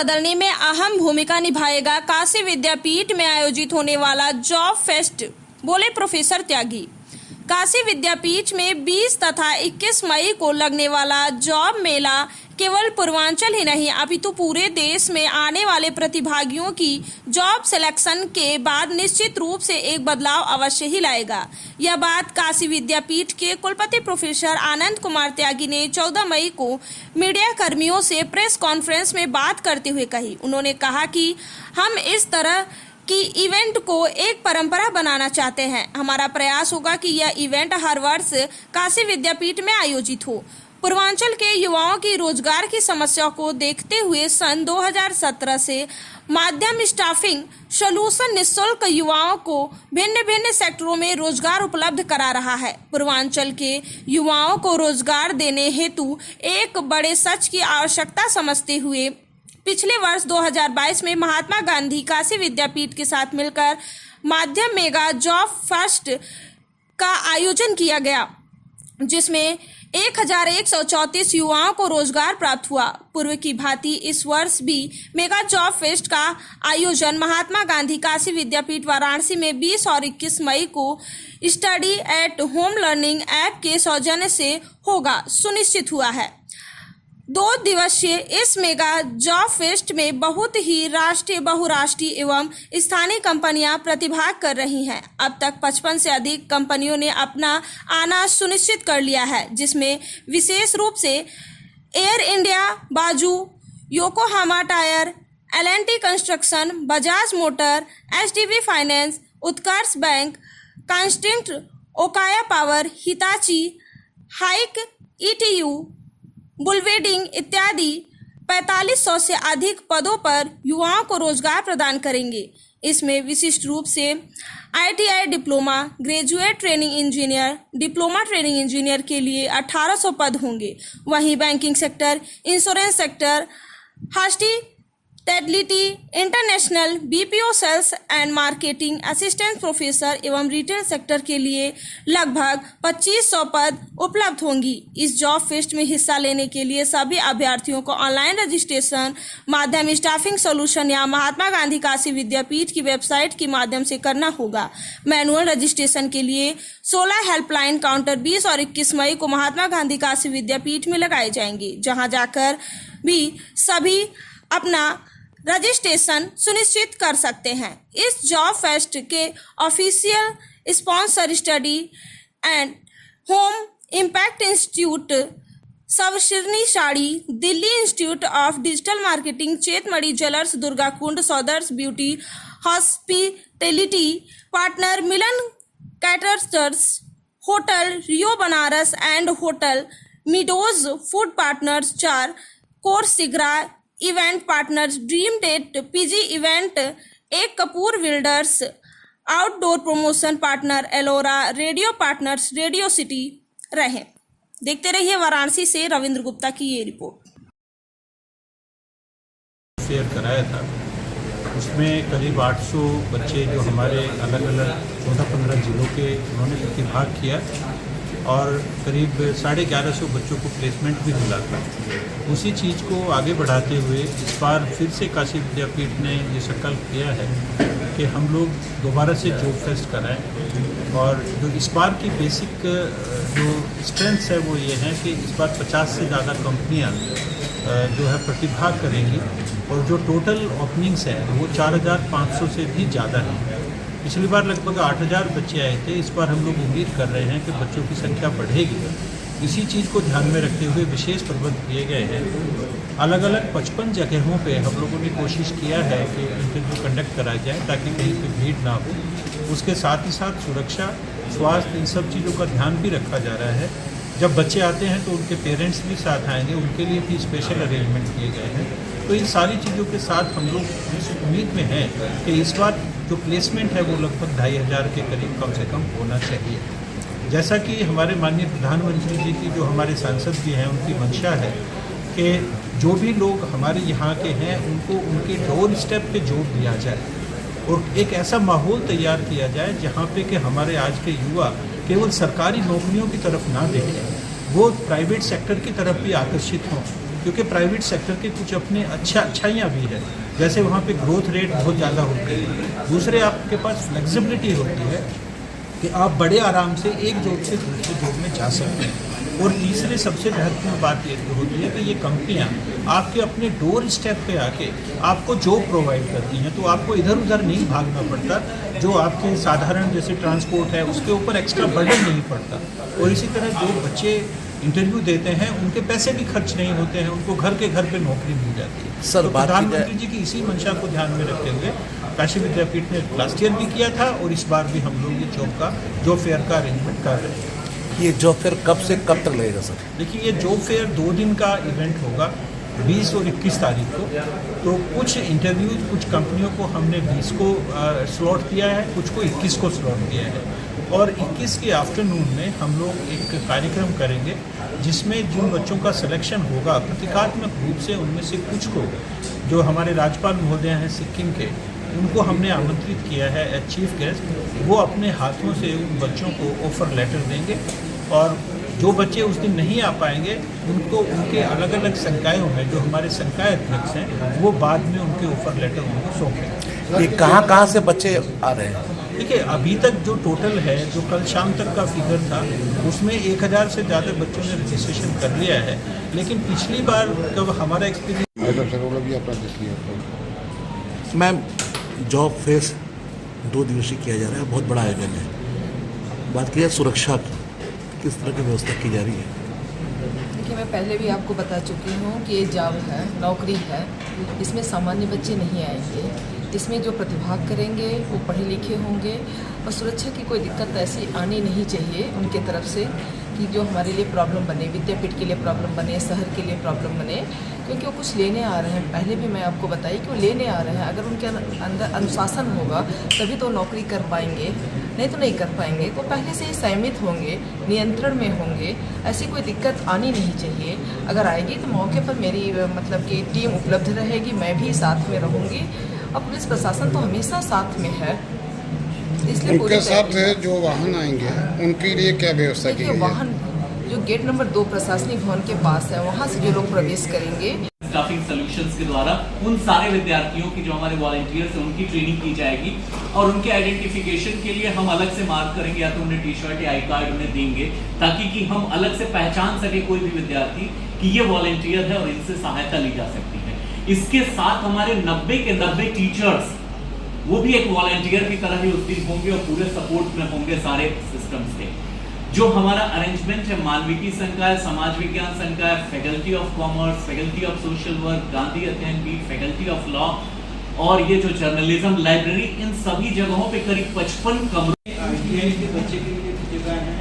बदलने में अहम भूमिका निभाएगा काशी विद्यापीठ में आयोजित होने वाला जॉब फेस्ट, बोले प्रोफेसर त्यागी। काशी विद्यापीठ में 20 तथा 21 मई को लगने वाला जॉब मेला केवल पूर्वांचल ही नहीं अपितु पूरे देश में आने वाले प्रतिभागियों की जॉब सिलेक्शन के बाद निश्चित रूप से एक बदलाव अवश्य ही लाएगा। यह बात काशी विद्यापीठ के कुलपति प्रोफेसर आनंद कुमार त्यागी ने 14 मई को मीडिया कर्मियों से प्रेस कॉन्फ्रेंस में बात करते हुए कही। उन्होंने कहा कि हम इस तरह की इवेंट को एक परंपरा बनाना चाहते हैं। हमारा प्रयास होगा कि यह इवेंट हर वर्ष काशी विद्यापीठ में आयोजित हो। पूर्वांचल के युवाओं की रोजगार की समस्या को देखते हुए सन 2017 से माध्यम स्टाफिंग सॉल्यूशन निःशुल्क युवाओं को भिन्न भिन्न सेक्टरों में रोजगार उपलब्ध करा रहा है। पूर्वांचल के युवाओं को रोजगार देने हेतु एक बड़े सच की आवश्यकता समझते हुए पिछले वर्ष 2022 में महात्मा गांधी काशी विद्यापीठ के साथ मिलकर माध्यम मेगा जॉब फेस्ट का आयोजन किया गया, जिसमें 1134 युवाओं को रोजगार प्राप्त हुआ। पूर्व की भांति इस वर्ष भी मेगा जॉब फेस्ट का आयोजन महात्मा गांधी काशी विद्यापीठ वाराणसी में 20 और 21 मई को study at home learning app के सौजन्य से होगा सुनिश्चित हुआ है। 2 दिवसीय इस मेगा जॉब फेस्ट में बहुत ही राष्ट्रीय, बहुराष्ट्रीय एवं स्थानीय कंपनियां प्रतिभाग कर रही हैं। अब तक 55 से अधिक कंपनियों ने अपना आना सुनिश्चित कर लिया है, जिसमें विशेष रूप से एयर इंडिया, बाजू, Yokohama tyre, L&T construction, Bajaj motor, HDB finance, Utkarsh bank, constant, Okaya power, Hitachi, Hike, ETU, बुलवेडिंग इत्यादि 4500 से अधिक पदों पर युवाओं को रोजगार प्रदान करेंगे। इसमें विशिष्ट रूप से ITI diploma, graduate training engineer, diploma training engineer के लिए 1800 पद होंगे। वहीं banking sector, insurance sector, hospitality, international, BPO sales and marketing assistant professor एवं रिटेल सेक्टर के लिए लगभग 2500 पद उपलब्ध होंगी। इस जॉब फेस्ट में हिस्सा लेने के लिए सभी अभ्यर्थियों को ऑनलाइन रजिस्ट्रेशन माध्यम स्टाफिंग सॉल्यूशन या महात्मा गांधी काशी विद्यापीठ की वेबसाइट के माध्यम से करना होगा। मैनुअल रजिस्ट्रेशन के लिए 16 हेल्पलाइन काउंटर 20 और 21 मई को महात्मा गांधी काशी विद्यापीठ में लगाए जाएंगे, जहां जाकर भी सभी अपना रजिस्ट्रेशन सुनिश्चित कर सकते हैं। इस जॉब फेस्ट के official sponsor study and home impact institute, सवशिरनी sari, Delhi institute of digital marketing, चेतमढ़ी ज्वेलर्स, दुर्गा कुंड, सौदर्स beauty, hospitality partner, Milan caterers, hotel Rio Banaras and hotel meadows food partners, 4 course Sigra event partners, dream date PG event, एक Kapoor builders, outdoor promotion partner, Ellora, radio partners, radio city रहे। देखते रहिए वाराणसी से रविंद्र गुप्ता की ये report. Fair कराया था, उसमें करीब 800 बच्चे जो हमारे अलग अलग 14-15 जिलों के उन्होंने प्रतिभाग किया और करीब 1150 बच्चों को प्लेसमेंट भी मिला था। उसी चीज़ को आगे बढ़ाते हुए इस बार फिर से काशी विद्यापीठ ने ये संकल्प किया है कि हम लोग दोबारा से जॉब फेस्ट कराएं। और जो इस बार की बेसिक जो स्ट्रेंथ्स है वो ये है कि इस बार 50 से ज़्यादा कंपनियां जो है प्रतिभाग करेंगी और जो टोटल ओपनिंग्स हैं वो 4500 से भी ज़्यादा हैं। पिछली बार लगभग 8000 बच्चे आए थे, इस बार हम लोग उम्मीद कर रहे हैं कि बच्चों की संख्या बढ़ेगी। इसी चीज़ को ध्यान में रखते हुए विशेष प्रबंध किए गए हैं। अलग अलग 55 जगहों पे हम लोगों ने कोशिश किया है कि इंटरव्यू कंडक्ट कराया जाए ताकि कहीं पे भीड़ ना हो। उसके साथ ही साथ सुरक्षा, स्वास्थ्य, इन सब चीज़ों का ध्यान भी रखा जा रहा है। जब बच्चे आते हैं तो उनके पेरेंट्स भी साथ आएंगे, उनके लिए भी स्पेशल अरेंजमेंट किए गए हैं। तो इन सारी चीज़ों के साथ हम लोग इस उम्मीद में हैं कि इस बार जो प्लेसमेंट है वो लगभग 2500 के करीब कम से कम होना चाहिए। जैसा कि हमारे माननीय प्रधानमंत्री जी की जो हमारे सांसद भी हैं उनकी मंशा है कि जो भी लोग हमारे यहाँ के हैं उनको उनके डोर स्टेप पे जोड़ दिया जाए और एक ऐसा माहौल तैयार किया जाए जहाँ पे कि हमारे आज के युवा केवल सरकारी नौकरियों की तरफ ना देखें, वो प्राइवेट सेक्टर की तरफ भी आकर्षित हों क्योंकि प्राइवेट सेक्टर के कुछ अपने अच्छाइयाँ भी है, जैसे वहाँ पे ग्रोथ रेट बहुत ज़्यादा होती है। दूसरे आपके पास फ्लेक्सिबिलिटी होती है कि आप बड़े आराम से एक जॉब से दूसरे जॉब में जा सकते हैं। और तीसरे सबसे महत्वपूर्ण बात ये होती है कि ये कंपनियां आपके अपने डोर स्टेप पे आके आपको जॉब प्रोवाइड करती हैं, तो आपको इधर उधर नहीं भागना पड़ता, जो आपके साधारण जैसे ट्रांसपोर्ट है उसके ऊपर एक्स्ट्रा बर्डन नहीं पड़ता। और इसी तरह जो बच्चे इंटरव्यू देते हैं उनके पैसे भी खर्च नहीं होते हैं, उनको घर के घर पे नौकरी मिल जाती है। सर, तो बात की प्रधानमंत्री जी की इसी मंशा को ध्यान में रखते हुए काशी विद्यापीठ ने लास्ट ईयर भी किया था और इस बार भी हम लोग ये जॉब फेयर का अरेंजमेंट कर रहे हैं। ये जॉब फेयर कब से कब तक लगेगा सर? देखिए, ये जॉब फेयर 2 दिन का इवेंट होगा, 20 और 21 तारीख को। तो कुछ इंटरव्यूज कुछ कंपनियों को हमने 20 को स्लॉट दिया है, कुछ को 21 को स्लॉट दिया है। और 21 के आफ्टरनून में हम लोग एक कार्यक्रम करेंगे जिसमें जिन बच्चों का सिलेक्शन होगा प्रतीकात्मक रूप से उनमें से कुछ को, जो हमारे राज्यपाल महोदय हैं सिक्किम के, उनको हमने आमंत्रित किया है एज चीफ गेस्ट। वो अपने हाथों से उन बच्चों को ऑफ़र लेटर देंगे और जो बच्चे उस दिन नहीं आ पाएंगे उनको उनके अलग अलग संकायों में, जो हमारे संकाय अध्यक्ष हैं, वो बाद में उनके ऑफ़र लेटर उनको सौंपेंगे। ये कहाँ से बच्चे आ रहे हैं? देखिए, अभी तक जो टोटल है, जो कल शाम तक का फिगर था, उसमें 1000 से ज़्यादा बच्चों ने रजिस्ट्रेशन कर लिया है। लेकिन पिछली बार जब हमारा एक्सपीरियंस मैम, जॉब फेयर 2 दिवसीय किया जा रहा है, बहुत बड़ा आयोजन है। बात की जाए सुरक्षा की, किस तरह की व्यवस्था की जा रही है? देखिए, मैं पहले भी आपको बता चुकी हूँ कि ये जॉब है, नौकरी है, इसमें सामान्य बच्चे नहीं आएंगे। इसमें जो प्रतिभाग करेंगे वो पढ़े लिखे होंगे और सुरक्षा की कोई दिक्कत ऐसी आनी नहीं चाहिए उनके तरफ से कि जो हमारे लिए प्रॉब्लम बने, विद्यापीठ के लिए प्रॉब्लम बने, शहर के लिए प्रॉब्लम बने, क्योंकि वो कुछ लेने आ रहे हैं। पहले भी मैं आपको बताई कि वो लेने आ रहे हैं। अगर उनके अंदर अनुशासन होगा तभी तो नौकरी कर पाएंगे, नहीं तो नहीं कर पाएंगे। तो पहले से ही संयमित होंगे, नियंत्रण में होंगे, ऐसी कोई दिक्कत आनी नहीं चाहिए। अगर आएगी तो मौके पर मेरी मतलब कि टीम उपलब्ध रहेगी, मैं भी साथ में रहूँगी और पुलिस प्रशासन तो हमेशा साथ में है। इसलिए उनके साथ जो वाहन आएंगे उनके लिए क्या व्यवस्था की गई है? वाहन जो गेट नंबर 2 प्रशासनिक भवन के पास है, वहाँ से जो लोग प्रवेश करेंगे, स्टाफिंग सॉल्यूशंस के द्वारा उन सारे विद्यार्थियों की जो हमारे वॉलंटियर्स हैं उनकी ट्रेनिंग की जाएगी और उनके आइडेंटिफिकेशन के लिए हम अलग से मार्क करेंगे, या तो उन्हें टी शर्ट या आई कार्ड उन्हें देंगे, ताकि कि हम अलग से पहचान सके कोई भी विद्यार्थी कि ये वॉलंटियर है और इनसे सहायता ली जा सकती है। इसके साथ हमारे 90 के 90 टीचर्स वो भी एक वॉलंटियर की तरह ही उस दिन होंगे और पूरे सपोर्ट में होंगे सारे सिस्टम्स के। जो हमारा अरेंजमेंट है, मानविकी संकाय, समाज विज्ञान संकाय, faculty of commerce, faculty of social work, Gandhi अध्ययन पीठ, फैकल्टी ऑफ लॉ और ये जो जर्नलिज्म लाइब्रेरी, इन सभी जगहों पे करीब 55 कमरे ITI के बच्चे के लिए जगह है,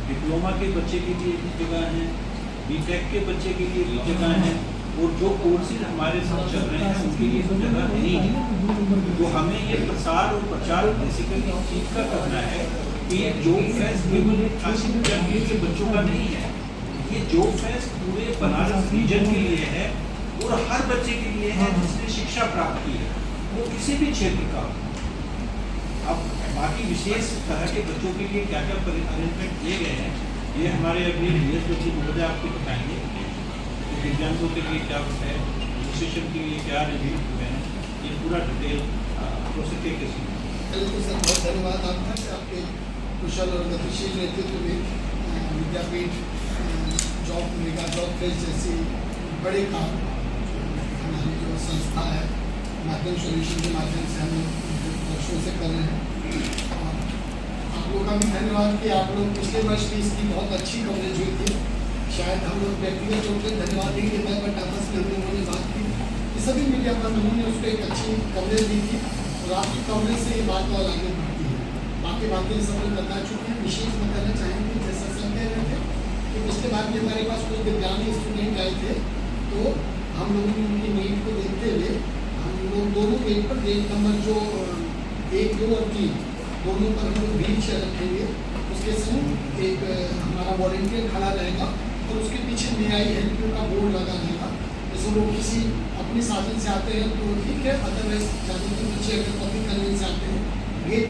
डिप्लोमा के बच्चे के लिए जगह है, BTech के बच्चे के लिए जगह है और जो कोर्सेज हमारे साथ चल रहे हैं उनके लिए तो जगह नहीं है। तो हमें ये प्रसार और प्रचार बेसिकली इस चीज़ का करना है कि ये जॉब फेस्ट केवल काशी विद्यापीठ के बच्चों का नहीं है, ये जॉब फेस्ट पूरे बनारस रीजन के लिए है और हर बच्चे के लिए है जिसने शिक्षा प्राप्त की है, वो किसी भी क्षेत्र का। अब बाकी विशेष तरह के बच्चों के लिए क्या क्या अरेंजमेंट किए गए हैं, ये हमारे अभी DSWC महोदय आपको बताएंगे। दिव्यांगों के लिए क्या है, रजिस्ट्रेशन के लिए क्या रिव्यू हुए हैं, ये पूरा डिटेल प्रोसेस के साथ। सर, बहुत धन्यवाद आपका कि आपके कुशल और गतिशील नेतृत्व में विद्यापीठ जॉब मेगा जॉब फेस्ट जैसी बड़े काम हमारी जो संस्था है माध्यम सोल्यूशन के माध्यम से हम वर्षों से कर रहे हैं। और आप लोगों का भी धन्यवाद कि आप लोग पिछले वर्ष भी इसकी बहुत अच्छी कवरेज हुई थी। शायद हम लोग व्यक्तिगत रूप से धन्यवाद देंगे, बट आपस में लोगों ने बात की कि सभी मीडिया कर्मियों ने उसको एक अच्छी कवरेज दी थी और आपकी कवरेज से ये बात और आगे बढ़ती है। बाकी बातें सब लोग बता चुके हैं। विशेष बताना चाहेंगे, जैसा सब कह रहे थे कि पिछले बार भी हमारे पास कुछ दिव्यांग स्टूडेंट आए थे, तो हम लोगों ने उनकी नीड को देखते हुए हम लोग दोनों गेट पर गेट नंबर जो 1, 2 और 3 दोनों पर हम लोग व्हील चेयर रखेंगे। उसके संग एक हमारा वॉलंटियर खड़ा रहेगा और उसके पीछे मे आई हेल्प यू का बोर्ड लगा रहेगा। जैसे लोग किसी अपने साधन से आते हैं तो ठीक है, अदरवाइज ज़्यादातर बच्चे अगर कॉपी करने से आते हैं गेट